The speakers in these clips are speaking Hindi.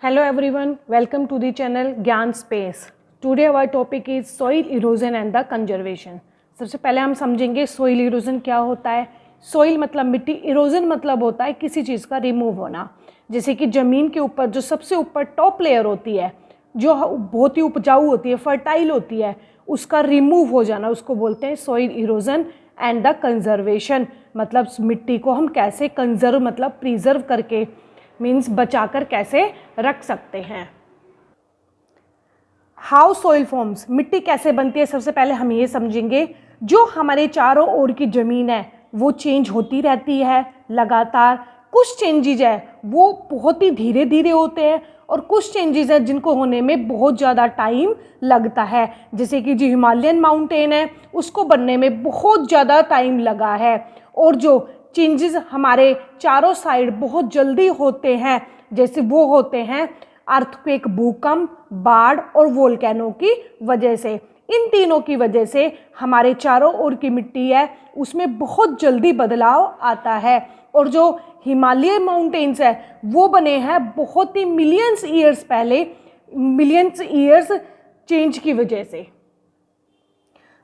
Hello everyone, welcome to the channel Gyan Space. Today our topic is soil erosion and the conservation. सबसे पहले हम समझेंगे soil erosion क्या होता है. Soil मतलब मिट्टी, erosion मतलब होता है किसी चीज़ का रिमूव होना. जैसे कि ज़मीन के ऊपर जो सबसे ऊपर टॉप लेयर होती है, जो बहुत ही उपजाऊ होती है, फर्टाइल होती है, उसका रिमूव हो जाना, उसको बोलते हैं soil erosion and the conservation. मतलब मिट्टी को हम कैसे कंजर्व मतलब प्रिजर्व करके मीन्स बचाकर कैसे रख सकते हैं. हाउ सॉइल फॉर्म्स, मिट्टी कैसे बनती है. सबसे पहले हम ये समझेंगे जो हमारे चारों ओर की ज़मीन है वो चेंज होती रहती है लगातार. कुछ चेंजेज है वो बहुत ही धीरे धीरे होते हैं और कुछ चेंजेस है जिनको होने में बहुत ज़्यादा टाइम लगता है. जैसे कि जो हिमालयन माउंटेन है उसको बनने में बहुत ज़्यादा टाइम लगा है, और जो चेंजेस हमारे चारों साइड बहुत जल्दी होते हैं जैसे वो होते हैं अर्थक्वेक, भूकंप, बाढ़ और वोल्केनो की वजह से. इन तीनों की वजह से हमारे चारों ओर की मिट्टी है उसमें बहुत जल्दी बदलाव आता है. और जो हिमालय माउंटेन्स है वो बने हैं बहुत ही मिलियंस ईयर्स पहले, मिलियंस ईयर्स चेंज की वजह से.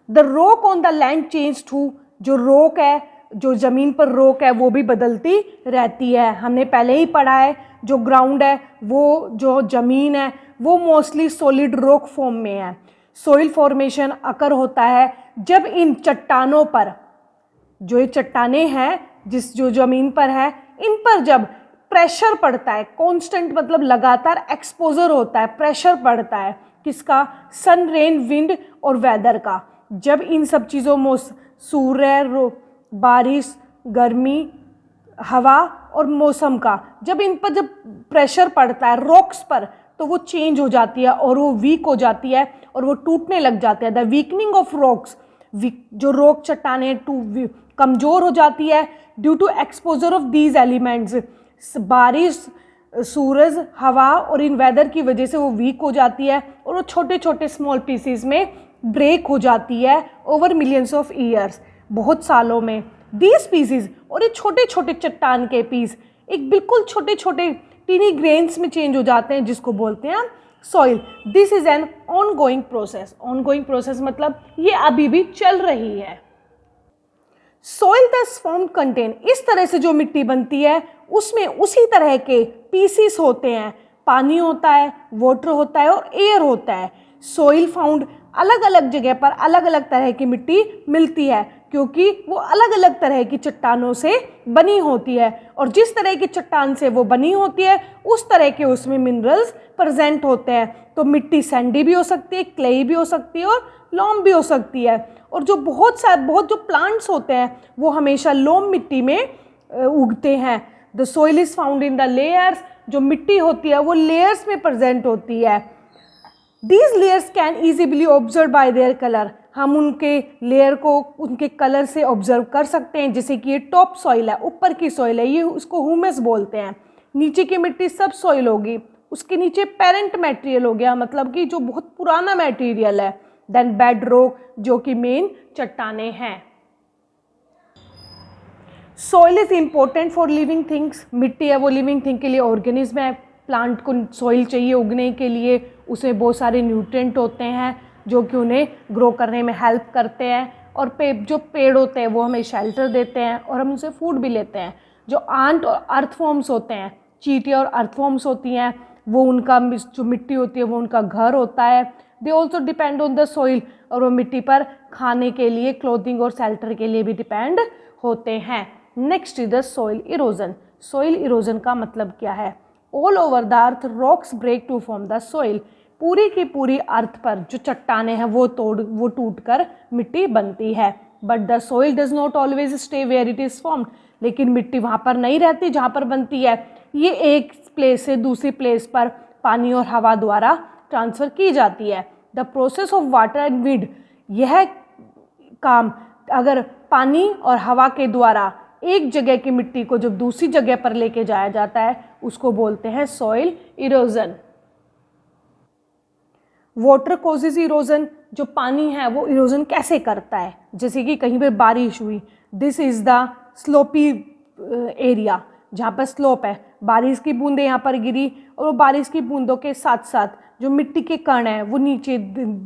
The rock on the land change to, जो रॉक है, जो ज़मीन पर रॉक है वो भी बदलती रहती है. हमने पहले ही पढ़ा है जो ग्राउंड है वो, जो ज़मीन है वो मोस्टली सॉलिड रॉक फॉर्म में है. सॉइल फॉर्मेशन अकर होता है जब इन चट्टानों पर, जो ये चट्टानें हैं जिस जो ज़मीन पर है, इन पर जब प्रेशर पड़ता है, कांस्टेंट मतलब लगातार एक्सपोजर होता है, प्रेशर पड़ता है किसका, सन, रेन, विंड और वेदर का. जब इन सब चीज़ों में सूर्य, बारिश, गर्मी, हवा और मौसम का जब इन पर जब प्रेशर पड़ता है रॉक्स पर तो वो चेंज हो जाती है और वो वीक हो जाती है और वो टूटने लग जाते हैं. द वीकनिंग ऑफ रॉक्स, जो रॉक चट्टानें कमज़ोर हो जाती है due to exposure of these elements. बारिश, सूरज, हवा और इन वेदर की वजह से वो वीक हो जाती है और वो छोटे छोटे स्मॉल पीसीज में ब्रेक हो जाती है ओवर मिलियंस ऑफ ईयर्स, बहुत सालों में. दीज पीसीज, और ये छोटे छोटे चट्टान के पीस एक बिल्कुल छोटे छोटे टीनी ग्रेन्स में चेंज हो जाते हैं जिसको बोलते हैं soil. This is an ongoing process. Ongoing process मतलब ये अभी भी चल रही है. सॉइल दस फॉर्म कंटेन, इस तरह से जो मिट्टी बनती है उसमें उसी तरह के पीसीस होते हैं. पानी होता है, वाटर होता है और एयर होता है. सॉइल फाउंड, अलग अलग जगह पर अलग अलग तरह की मिट्टी मिलती है क्योंकि वो अलग अलग तरह की चट्टानों से बनी होती है, और जिस तरह की चट्टान से वो बनी होती है उस तरह के उसमें मिनरल्स प्रेजेंट होते हैं. तो मिट्टी सैंडी भी हो सकती है, क्लेई भी हो सकती है और लॉम भी हो सकती है. और जो बहुत जो प्लांट्स होते हैं वो हमेशा लोम मिट्टी में उगते हैं. The soil is found in the layers, जो मिट्टी होती है वो लेयर्स में प्रेजेंट होती है. These layers can easily observed by their color. हम उनके लेयर को उनके कलर से ऑब्जर्व कर सकते हैं. जैसे कि ये टॉप सॉइल है, ऊपर की सॉइल है, ये उसको ह्यूमस बोलते हैं. नीचे की मिट्टी सब सॉइल होगी, उसके नीचे पेरेंट मटेरियल हो गया, मतलब कि जो बहुत पुराना मटेरियल है. देन बेड रॉक, जो कि मेन चट्टानें हैं. Soil is important for living things. मिट्टी है वो लिविंग थिंग के लिए ऑर्गेनिज्म है. प्लांट को सॉइल चाहिए उगने के लिए, उसमें बहुत सारे न्यूट्रिएंट होते हैं जो कि उन्हें ग्रो करने में हेल्प करते हैं. और जो पेड़ होते हैं वो हमें शेल्टर देते हैं और हम उनसे फूड भी लेते हैं. जो आंट और अर्थ फॉर्म्स होते हैं, चींटियाँ और अर्थ फॉर्म्स होती हैं, वो उनका जो मिट्टी होती है वो उनका घर होता है. They also depend on the soil, और वो मिट्टी पर खाने के लिए, क्लोथिंग और शेल्टर के लिए भी डिपेंड होते हैं. Next is the soil erosion. Soil erosion का मतलब क्या है. All over the earth rocks break to form the soil. पूरी की पूरी अर्थ पर जो चट्टानें हैं वो टूट कर मिट्टी बनती है. But the soil does not always stay where it is formed. लेकिन मिट्टी वहाँ पर नहीं रहती जहाँ पर बनती है. ये एक प्लेस से दूसरी प्लेस पर पानी और हवा द्वारा ट्रांसफ़र की जाती है. The process of water and wind, यह काम अगर पानी और हवा के द्वारा एक जगह की मिट्टी को जब दूसरी जगह पर लेके जाया जाता है उसको बोलते हैं soil erosion. Water causes erosion, जो पानी है वो इरोजन कैसे करता है. जैसे कि कहीं पर बारिश हुई, this is the sloppy area, जहाँ पर स्लोप है, बारिश की बूंदें यहाँ पर गिरी और वो बारिश की बूंदों के साथ साथ जो मिट्टी के कण हैं वो नीचे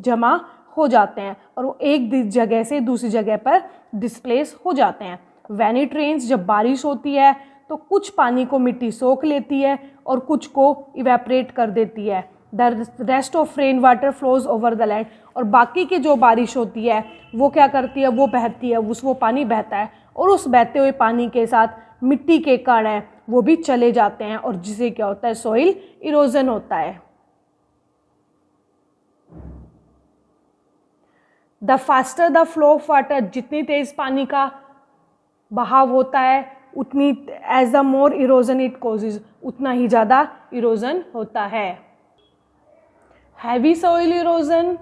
जमा हो जाते हैं और वो एक जगह से दूसरी जगह पर डिस्प्लेस हो जाते हैं। व्हेन इट रेन्स, जब बारिश होती है तो कुछ पानी को मिट्टी सोख लेती है और कुछ को इवेपरेट कर देती है। The rest of rain water flows over the land, और बाकी की जो बारिश होती है वो क्या करती है, वो बहती है, वो पानी बहता है और उस बहते हुए पानी के साथ मिट्टी के कण हैं वो भी चले जाते हैं और जिससे क्या होता है, सॉइल इरोजन होता है। The faster the flow of water, जितनी तेज पानी का बहाव होता है उतनी as the more erosion it causes, उतना ही ज़्यादा इरोजन होता है। Heavy soil erosion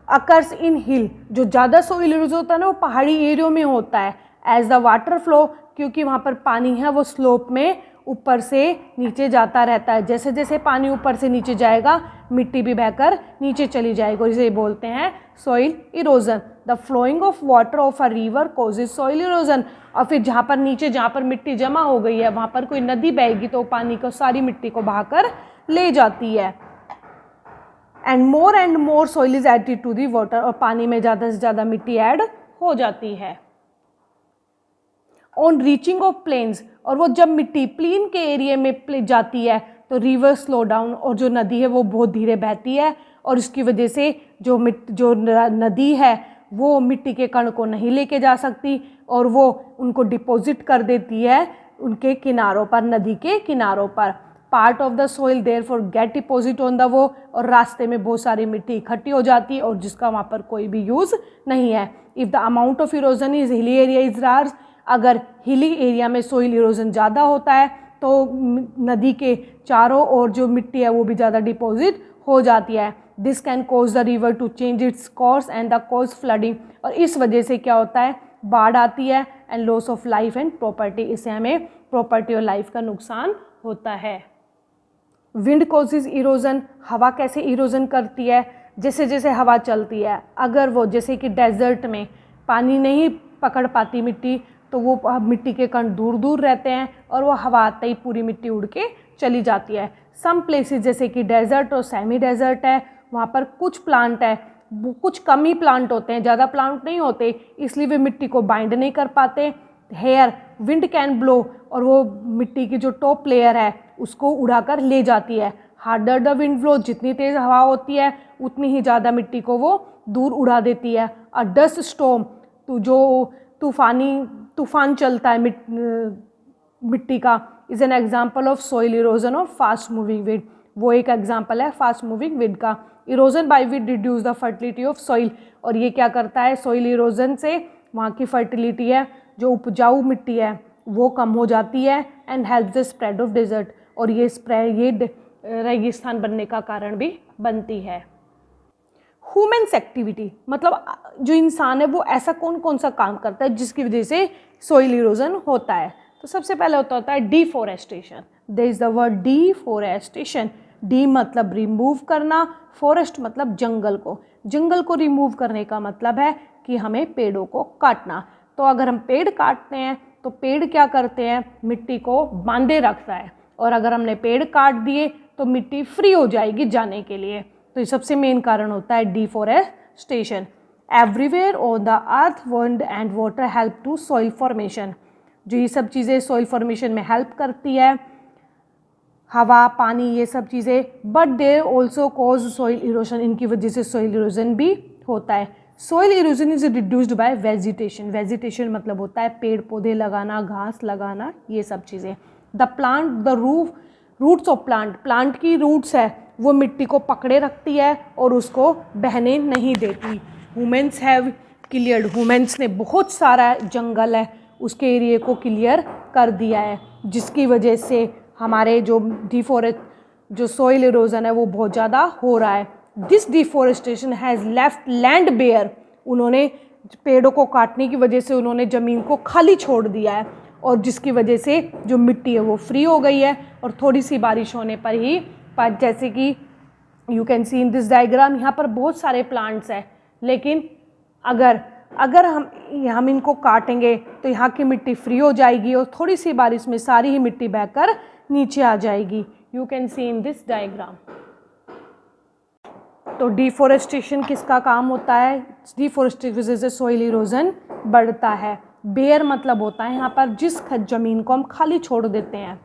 occurs in hill, जो ज़्यादा सॉइल इरोजन होता है ना वो पहाड़ी एरियो में होता है। एज द वाटर फ्लो, क्योंकि वहाँ पर पानी है वो स्लोप में ऊपर से नीचे जाता रहता है। जैसे जैसे पानी ऊपर से नीचे जाएगा मिट्टी भी बहकर नीचे चली जाएगी, इसे बोलते हैं soil erosion. The flowing of water of a river causes soil erosion, और फिर जहाँ पर नीचे जहाँ पर मिट्टी जमा हो गई है वहाँ पर कोई नदी बहेगी तो पानी को सारी मिट्टी को बहाकर ले जाती है। And more soil is added to the water, और पानी में ज़्यादा से ज़्यादा मिट्टी ऐड हो जाती है। ऑन रीचिंग ऑफ प्लेन्स, और वो जब मिट्टी प्लेन के एरिया में जाती है तो रिवर स्लो डाउन, और जो नदी है वो बहुत धीरे बहती है और इसकी वजह से जो नदी है वो मिट्टी के कण को नहीं लेके जा सकती और वो उनको डिपॉजिट कर देती है उनके किनारों पर, नदी के किनारों पर। Part of the soil therefore get deposit on the वो, और रास्ते में बहुत सारी मिट्टी इकट्ठी हो जाती है और जिसका वहाँ पर कोई भी यूज़ नहीं है। If the amount of erosion is hilly area is large, अगर हिली एरिया में सोइल इरोजन ज़्यादा होता है तो नदी के चारों ओर जो मिट्टी है वो भी ज़्यादा डिपॉजिट हो जाती है। This can cause the river to change its course and the cause flooding, और इस वजह से क्या होता है, बाढ़ आती है and loss of life and property, इससे हमें प्रॉपर्टी और लाइफ का नुकसान होता है। विंड कॉजेज इरोजन, हवा कैसे इरोजन करती है, जैसे जैसे हवा चलती है अगर वो जैसे कि डेजर्ट में पानी नहीं पकड़ पाती मिट्टी तो वो मिट्टी के कण दूर दूर रहते हैं और वो हवा आते ही पूरी मिट्टी उड़ के चली जाती है। सम प्लेसेस जैसे कि डेजर्ट और सेमी डेजर्ट है, वहाँ पर कुछ प्लांट है, कुछ कम ही प्लांट होते हैं, ज़्यादा प्लांट नहीं होते, इसलिए वे मिट्टी को बाइंड नहीं कर पाते। हेयर विंड कैन ब्लो, और वो मिट्टी की जो टॉप लेयर है उसको उड़ाकर ले जाती है। हार्डर द विंड ब्लो, जितनी तेज़ हवा होती है उतनी ही ज़्यादा मिट्टी को वो दूर उड़ा देती है। अ डस्ट स्टॉर्म, तो जो तूफान चलता है मिट्टी का, is an example of soil erosion of fast moving wind, वो एक एग्जाम्पल है फास्ट मूविंग विंड का। Erosion by wind reduce the fertility of soil, और ये क्या करता है, सॉइल इरोजन से वहाँ की फर्टिलिटी है, जो उपजाऊ मिट्टी है वो कम हो जाती है। And help the spread of desert, और ये रेगिस्तान बनने का कारण भी बनती है। ह्यूमन्स एक्टिविटी, मतलब जो इंसान है वो ऐसा कौन कौन सा काम करता है जिसकी वजह से सॉइल इरोजन होता है। तो सबसे पहले होता है deforestation. There is the word deforestation. De मतलब रिमूव करना, फॉरेस्ट मतलब जंगल को रिमूव करने का मतलब है कि हमें पेड़ों को काटना। तो अगर हम पेड़ काटते हैं तो पेड़ क्या करते हैं, मिट्टी को बांधे रखता है, और अगर हमने पेड़ काट दिए तो मिट्टी फ्री हो जाएगी जाने के लिए। तो ये सबसे मेन कारण होता है deforestation. Everywhere on the earth wind and water help to soil formation, जो ये सब चीज़ें सॉइल फॉर्मेशन में हेल्प करती है, हवा पानी ये सब चीज़ें। But they also cause soil erosion, इनकी वजह से सॉइल इरोजन भी होता है। Soil erosion is reduced by vegetation. Vegetation मतलब होता है पेड़ पौधे लगाना, घास लगाना, ये सब चीज़ें। The plant the roots of plant की रूट्स है वो मिट्टी को पकड़े रखती है और उसको बहने नहीं देती। ह्यूमन्स हैव क्लियर्ड, ह्यूमन्स ने बहुत सारा जंगल है उसके एरिए को क्लियर कर दिया है, जिसकी वजह से हमारे जो सॉइल इरोजन है वो बहुत ज़्यादा हो रहा है। This deforestation has left land bare, उन्होंने पेड़ों को काटने की वजह से उन्होंने ज़मीन को खाली छोड़ दिया है, और जिसकी वजह से जो मिट्टी है वो फ्री हो गई है, और थोड़ी सी बारिश होने पर ही जैसे कि you can see in this diagram, यहाँ पर बहुत सारे प्लांट्स हैं, लेकिन अगर अगर हम इनको काटेंगे तो यहाँ की मिट्टी फ्री हो जाएगी और थोड़ी सी बारिश में सारी ही मिट्टी बहकर नीचे आ जाएगी। You can see in this diagram. तो डिफोरेस्टेशन किसका काम होता है? डिफोरेस्टेशन से सॉइल इरोजन बढ़ता है। बेयर मतलब होता है यहाँ पर जिस ज़मीन को हम खाली छोड़ देते हैं।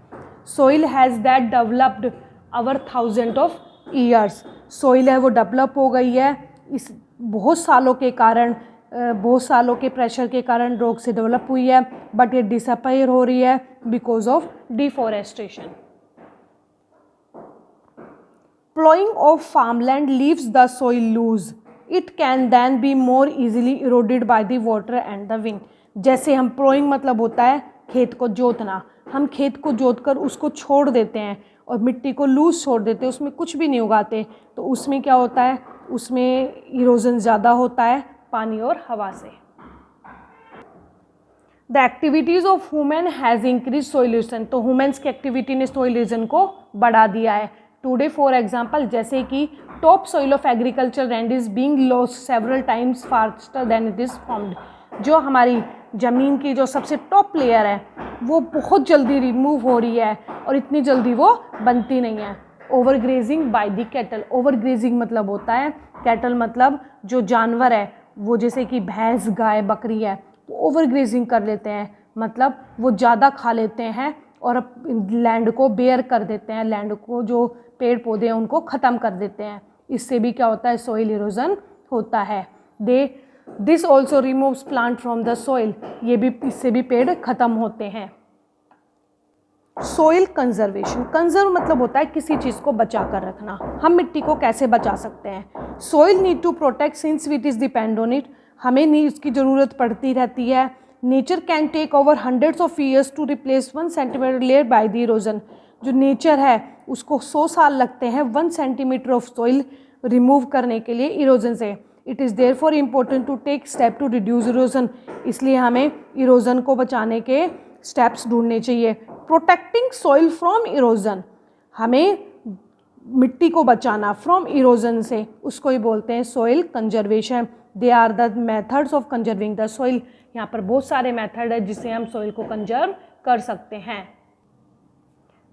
Soil has that developed over thousand of years. Soil है वो डेवलप हो गई है इस बहुत सालों के कारण, बहुत सालों के प्रेशर के कारण रॉक से डेवलप हुई है, बट ये डिसअपीयर हो रही है because of deforestation. Plowing of farmland leaves the soil loose. It can then be more easily eroded by the water and the wind. जैसे हम प्लोइंग मतलब होता है खेत को जोतना, हम खेत को जोत कर उसको छोड़ देते हैं और मिट्टी को लूज छोड़ देते हैं, उसमें कुछ भी नहीं उगाते, तो उसमें क्या होता है, उसमें इरोजन ज़्यादा होता है पानी और हवा से। The activities of human has increase soil erosion. तो ह्यूमन्स की एक्टिविटी ने सोइल इरोजन को बढ़ा दिया है। टुडे फॉर एग्जाम्पल, जैसे कि top soil of agriculture land is being lost several times faster than it is formed. जो हमारी ज़मीन की जो सबसे टॉप लेयर है वो बहुत जल्दी रिमूव हो रही है और इतनी जल्दी वो बनती नहीं है। Over grazing by the cattle. Over grazing मतलब होता है, कैटल मतलब जो जानवर है वो जैसे कि भैंस, गाय, बकरी है, वो ओवर ग्रेजिंग कर लेते हैं, मतलब वो ज़्यादा खा लेते हैं और लैंड को बेयर कर देते हैं, लैंड को जो पेड़ पौधे हैं उनको ख़त्म कर देते हैं। इससे भी क्या होता है, सॉइल इरोजन होता है। This also removes plant from the soil. ये भी, इससे भी पेड़ ख़त्म होते हैं। Soil conservation. कंजर्व मतलब होता है किसी चीज़ को बचा कर रखना। हम मिट्टी को कैसे बचा सकते हैं? Soil need to protect since it is depend on it. हमें इसकी ज़रूरत पड़ती रहती है। Nature can take over hundreds of years to replace 1 centimetre layer by the erosion. जो नेचर है उसको 100 साल लगते हैं 1 सेंटीमीटर ऑफ सॉइल रिमूव करने के लिए इरोजन से। It is therefore important to take step to reduce erosion. इसलिए हमें इरोजन को बचाने के स्टेप्स ढूंढने चाहिए। प्रोटेक्टिंग सॉइल फ्रॉम इरोजन, हमें मिट्टी को बचाना फ्रॉम इरोजन से, उसको ही बोलते हैं soil conservation. They are the methods of conserving the soil. यहाँ पर बहुत सारे मेथड है जिससे हम सॉइल को कंजर्व कर सकते हैं।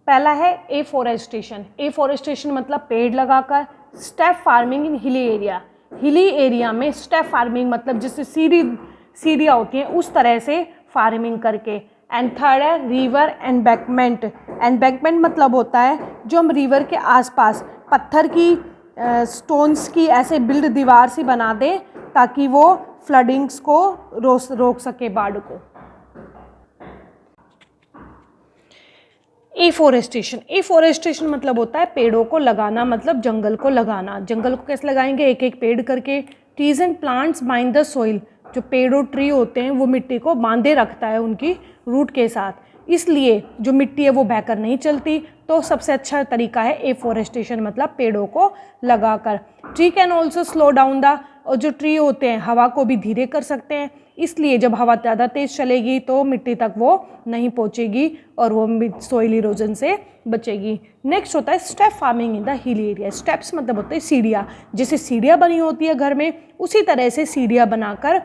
पहला है एफोरेस्टेशन। एफोरेस्टेशन मतलब पेड़ लगाकर। Step farming in hilly area. Hilly area में स्टेप फार्मिंग मतलब जिससे सीढ़ियाँ होती हैं उस तरह से फार्मिंग करके। एंड थर्ड है रिवर एम्बैंकमेंट। एम्बैंकमेंट मतलब होता है जो हम रिवर के आसपास पत्थर की स्टोन्स की ऐसे बिल्ड दीवार सी बना दें ताकि वो फ्लडिंग्स को रोक सके, बाढ़ को। एफोरेस्टेशन। एफोरेस्टेशन मतलब होता है पेड़ों को लगाना, मतलब जंगल को लगाना। जंगल को कैसे लगाएंगे? एक एक पेड़ करके। Trees and plants bind the soil. जो पेड़ और ट्री होते हैं वो मिट्टी को बांधे रखता है उनकी रूट के साथ, इसलिए जो मिट्टी है वो बहकर नहीं चलती। तो सबसे अच्छा तरीका है एफोरेस्टेशन, मतलब पेड़ों को लगाकर। Tree can also slow down the, और जो ट्री होते हैं हवा को भी धीरे कर सकते हैं, इसलिए जब हवा ज़्यादा तेज़ चलेगी तो मिट्टी तक वो नहीं पहुंचेगी और वो सॉइल इरोजन से बचेगी। नेक्स्ट होता है step farming in the hill area. Steps मतलब होते हैं सीढ़ियाँ। जैसे सीढ़ियाँ बनी होती है घर में, उसी तरह से सीढ़ियाँ बनाकर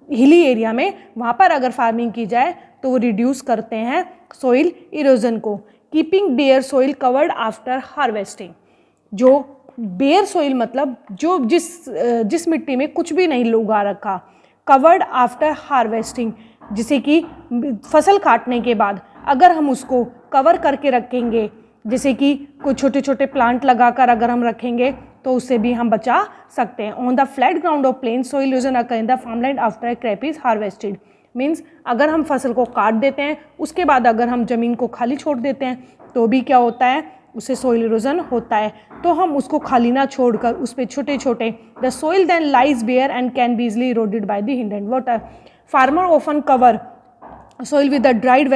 हिली एरिया में वहाँ पर अगर फार्मिंग की जाए तो वो रिड्यूस करते हैं सॉइल इरोजन को। Keeping bare soil covered after harvesting. जो बेयर सॉइल मतलब जो जिस मिट्टी में कुछ भी नहीं उगा रखा। कवर्ड आफ्टर हार्वेस्टिंग, जिसे कि फसल काटने के बाद अगर हम उसको कवर करके रखेंगे, जैसे कि कोई छोटे छोटे प्लांट लगाकर अगर हम रखेंगे तो उससे भी हम बचा सकते हैं। On the flat ground of plain soil erosion occur in the farmland after crop is harvested. Means अगर हम फसल को काट देते हैं उसके बाद अगर हम ज़मीन को खाली छोड़ देते हैं तो भी क्या होता है, उससे सॉइल इरोजन होता है। तो हम उसको खाली ना छोड़कर उस पर छोटे छोटे the soil then lies bare and can be easily eroded by the wind and water. Farmer often cover soil with the dried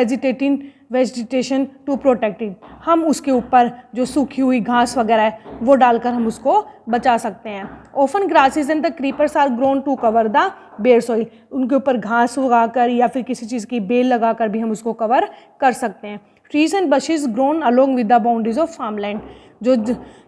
vegetation to protect it. हम उसके ऊपर जो सूखी हुई घास वगैरह है वो डालकर हम उसको बचा सकते हैं। Often grasses and the creepers are grown to cover the bare soil. उनके ऊपर घास उगाकर या फिर किसी चीज़ की बेल लगाकर भी हम उसको कवर कर सकते हैं। Trees and bushes grown along with the boundaries of farmland. जो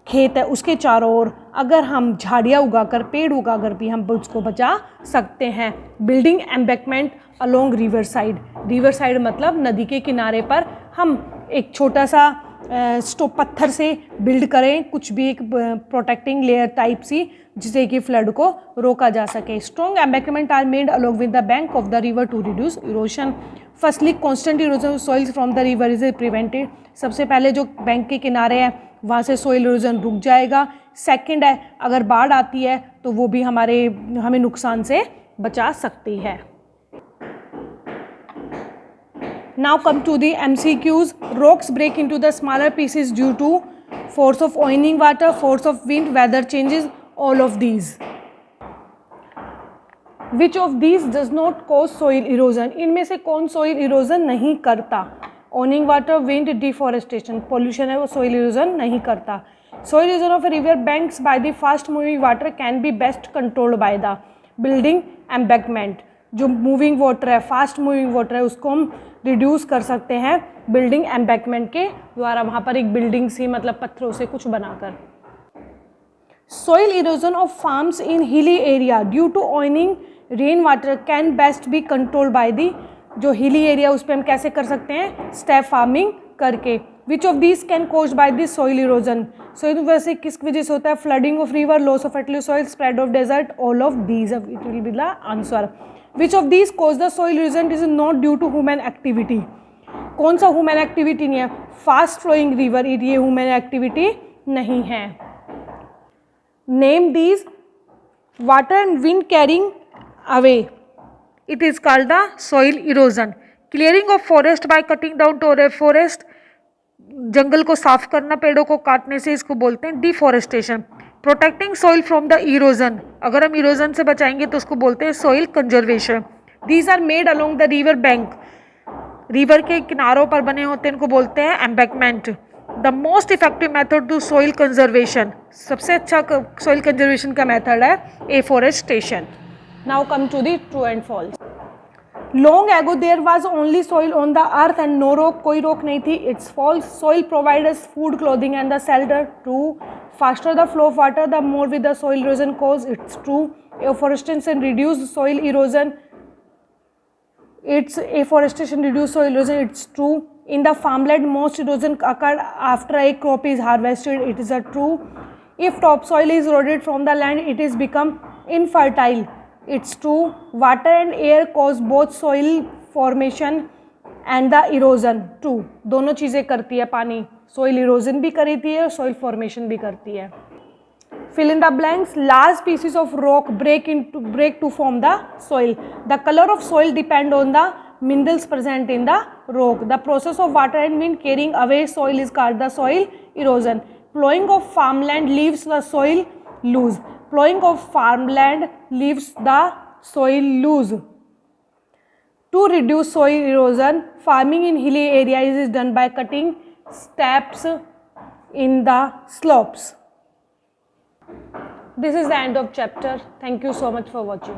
खेत है उसके चारों ओर अगर हम झाड़ियाँ उगाकर, पेड़ उगाकर भी हम उसको बचा सकते हैं। Building embankment along river side. River side मतलब नदी के किनारे पर हम एक छोटा सा पत्थर से बिल्ड करें, कुछ भी एक प्रोटेक्टिंग लेयर टाइप सी, जिससे कि फ्लड को रोका जा सके। Strong embankment are made along with the bank of the river to reduce erosion. Firstly constant erosion of soils from the river is prevented. सबसे पहले जो बैंक के किनारे हैं वहाँ से सॉइल इरोजन रुक जाएगा। सेकंड है, अगर बाढ़ आती है तो वो भी हमें नुकसान से बचा सकती है। Now come to the MCQs. Rocks break into the smaller pieces due to force of oiling water, force of wind, weather changes, all of these. Which of these does not cause soil erosion? इनमें से कौन soil erosion नहीं करता? Oiling water, wind, deforestation, pollution है वो soil erosion नहीं करता. Soil erosion of a river banks by the fast moving water can be best controlled by the building embankment. जो मूविंग वाटर है, फास्ट मूविंग वाटर है, उसको हम रिड्यूस कर सकते हैं बिल्डिंग एम्बैंकमेंट के द्वारा। वहाँ पर एक बिल्डिंग सी मतलब पत्थरों से कुछ बनाकर। Soil erosion of farms in hilly area due to oiling rain water can best be control by the. जो हिली एरिया उस पर हम कैसे कर सकते हैं? स्टेप फार्मिंग करके। Which of these can cause by this soil erosion? Soil वैसे किस वजह से होता है? Flooding of river, loss of fertiliser soil, spread of desert, all of these. It will be the answer. Which of these cause the soil erosion is not due to human activity? कौन सा human activity नहीं है? Fast flowing river, ये human activity नहीं है। Name these water and wind carrying away. It is called the soil erosion. Clearing of forest by cutting down to a forest, जंगल को साफ करना पेड़ों को काटने से, इसको बोलते हैं deforestation. Protecting soil from the erosion, अगर हम इरोजन से बचाएंगे तो उसको बोलते हैं soil conservation. These are made along the river bank, river के किनारों पर बने होते हैं, इनको बोलते हैं embankment. The most effective method to soil conservation, सबसे अच्छा सॉइल कंजर्वेशन का मेथड है afforestation. Now come to the true and false. Long ago there was only soil on the earth and no rock, कोई रोक नहीं थी। It's false. Soil provides us food, clothing and the shelter. True. Faster the flow of water, the more with the soil erosion cause. It's true. Afforestation reduce soil erosion. Afforestation reduce soil erosion. It's true. In the farmland, most erosion occurred after a crop is harvested. It is a true. If topsoil is eroded from the land, it is become infertile. It's true. Water and air cause both soil formation and the erosion. True. दोनों चीज़ें करती है पानी, soil erosion भी करती है और soil formation भी करती है। Fill in the blanks. Large pieces of rock break to form the soil. The color of soil depend on the minerals present in the rock. The process of water and wind carrying away soil is called the soil erosion. Plowing of farmland leaves the soil loose. Plowing of farmland leaves the soil loose. To reduce soil erosion, farming in hilly areas is done by cutting steps in the slopes. This is the end of chapter. Thank you so much for watching.